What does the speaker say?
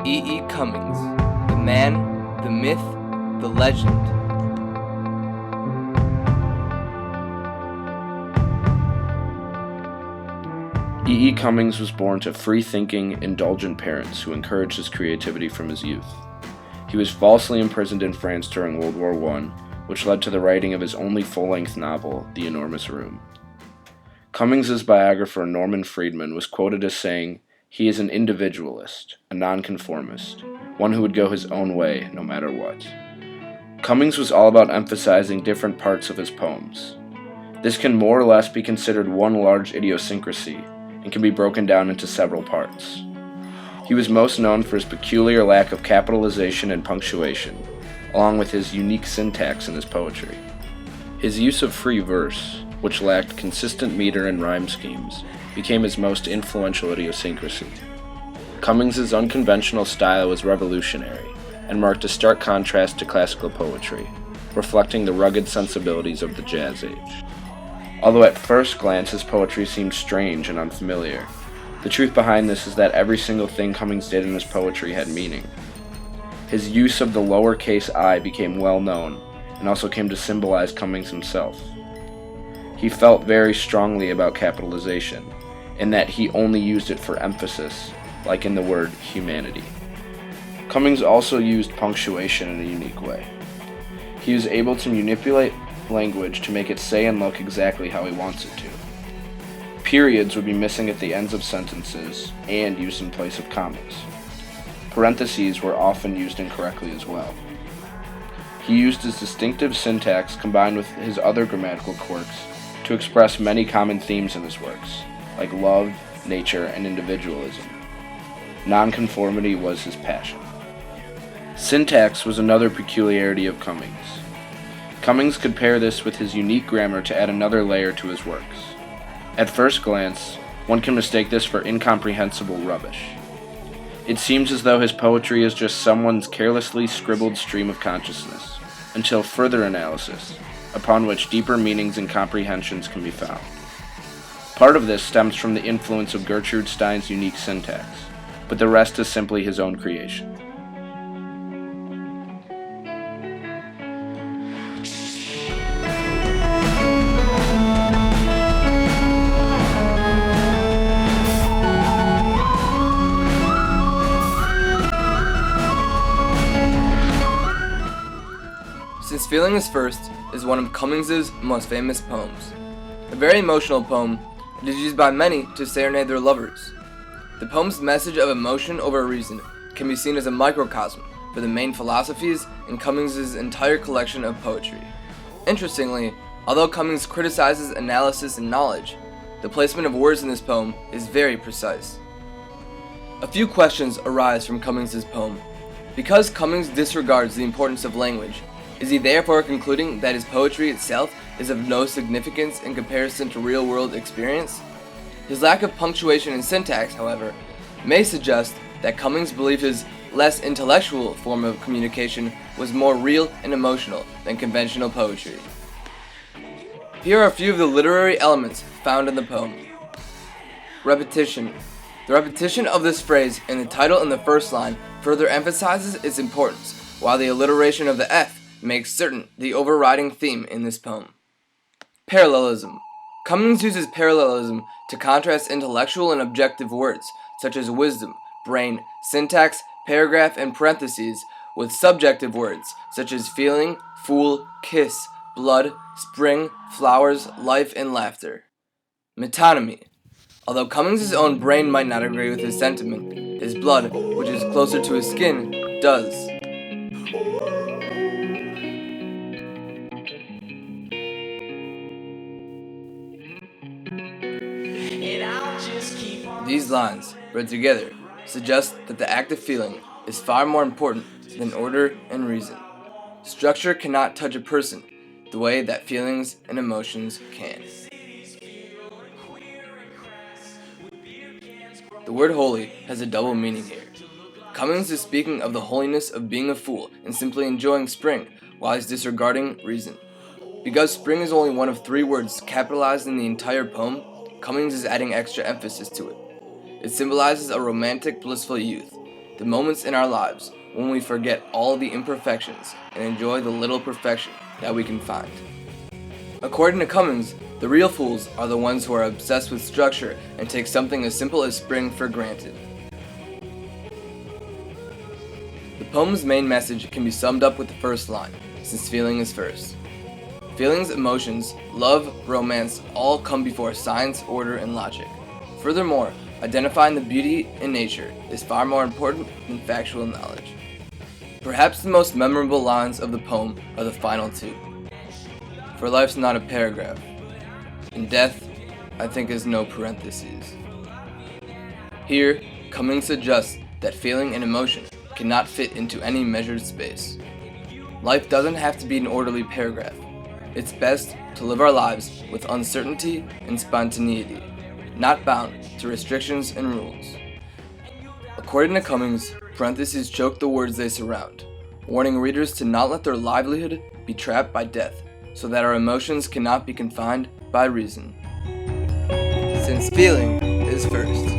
E. E. Cummings, the man, the myth, the legend. E. E. Cummings was born to free-thinking, indulgent parents who encouraged his creativity from his youth. He was falsely imprisoned in France during World War I, which led to the writing of his only full-length novel, The Enormous Room. Cummings' biographer Norman Friedman was quoted as saying, "He is an individualist, a nonconformist, one who would go his own way no matter what." Cummings was all about emphasizing different parts of his poems. This can more or less be considered one large idiosyncrasy and can be broken down into several parts. He was most known for his peculiar lack of capitalization and punctuation, along with his unique syntax in his poetry. His use of free verse, which lacked consistent meter and rhyme schemes, became his most influential idiosyncrasy. Cummings' unconventional style was revolutionary and marked a stark contrast to classical poetry, reflecting the rugged sensibilities of the Jazz Age. Although at first glance his poetry seemed strange and unfamiliar, the truth behind this is that every single thing Cummings did in his poetry had meaning. His use of the lowercase I became well known and also came to symbolize Cummings himself. He felt very strongly about capitalization, in that he only used it for emphasis, like in the word humanity. Cummings also used punctuation in a unique way. He was able to manipulate language to make it say and look exactly how he wants it to. Periods would be missing at the ends of sentences and used in place of commas. Parentheses were often used incorrectly as well. He used his distinctive syntax combined with his other grammatical quirks to express many common themes in his works, like love, nature, and individualism. Nonconformity was his passion. Syntax was another peculiarity of Cummings. Cummings could pair this with his unique grammar to add another layer to his works. At first glance, one can mistake this for incomprehensible rubbish. It seems as though his poetry is just someone's carelessly scribbled stream of consciousness, until further analysis, upon which deeper meanings and comprehensions can be found. Part of this stems from the influence of Gertrude Stein's unique syntax, but the rest is simply his own creation. Since Feeling is First is one of Cummings' most famous poems. A very emotional poem, it is used by many to serenade their lovers. The poem's message of emotion over reason can be seen as a microcosm for the main philosophies in Cummings' entire collection of poetry. Interestingly, although Cummings criticizes analysis and knowledge, the placement of words in this poem is very precise. A few questions arise from Cummings' poem. Because Cummings disregards the importance of language, is he therefore concluding that his poetry itself is of no significance in comparison to real-world experience? His lack of punctuation and syntax, however, may suggest that Cummings believed his less intellectual form of communication was more real and emotional than conventional poetry. Here are a few of the literary elements found in the poem. Repetition. The repetition of this phrase in the title and the first line further emphasizes its importance, while the alliteration of the F makes certain the overriding theme in this poem. Parallelism. Cummings uses parallelism to contrast intellectual and objective words, such as wisdom, brain, syntax, paragraph, and parentheses, with subjective words, such as feeling, fool, kiss, blood, spring, flowers, life, and laughter. Metonymy. Although Cummings' own brain might not agree with his sentiment, his blood, which is closer to his skin, does. These lines, read together, suggest that the act of feeling is far more important than order and reason. Structure cannot touch a person the way that feelings and emotions can. The word holy has a double meaning here. Cummings is speaking of the holiness of being a fool and simply enjoying spring while he's disregarding reason. Because spring is only one of 3 words capitalized in the entire poem, Cummings is adding extra emphasis to it. It symbolizes a romantic, blissful youth. the moments in our lives when we forget all the imperfections and enjoy the little perfection that we can find. According to Cummings, the real fools are the ones who are obsessed with structure and take something as simple as spring for granted. The poem's main message can be summed up with the first line, since feeling is first. Feelings, emotions, love, romance all come before science, order, and logic. Furthermore, identifying the beauty in nature is far more important than factual knowledge. Perhaps the most memorable lines of the poem are the final two. For life's not a paragraph, and death, I think, is no parentheses. Here, Cummings suggests that feeling and emotion cannot fit into any measured space. Life doesn't have to be an orderly paragraph. It's best to live our lives with uncertainty and spontaneity, not bound to restrictions and rules. According to Cummings, parentheses choke the words they surround, warning readers to not let their livelihood be trapped by death, so that our emotions cannot be confined by reason. Since feeling is first.